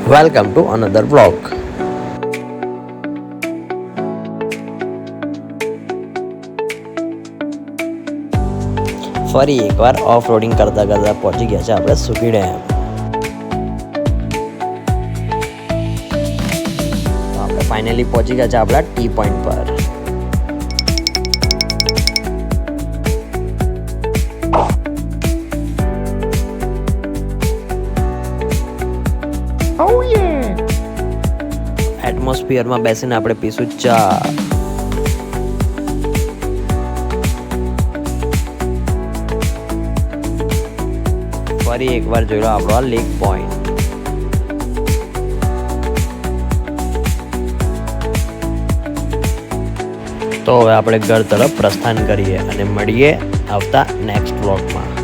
Welcome to another vlog. ફરી એકવાર of રોડિંગ કરતા કરતા પહોંચી ગયા છે આપણે સુકી ડેમ. આપણે ફાઇનલી પહોંચી ગયા છે આપણા ટી પોઈન્ટ પર. એટમોસ્ફિયરમાં બેસીને આપણે પીશું ચા. ફરી એકવાર જોઈ લો આપણો લેક પોઈન્ટ. તો હવે આપણે ઘર તરફ પ્રસ્થાન કરીએ અને મળીએ આવતા નેક્સ્ટ વ્લોગમાં.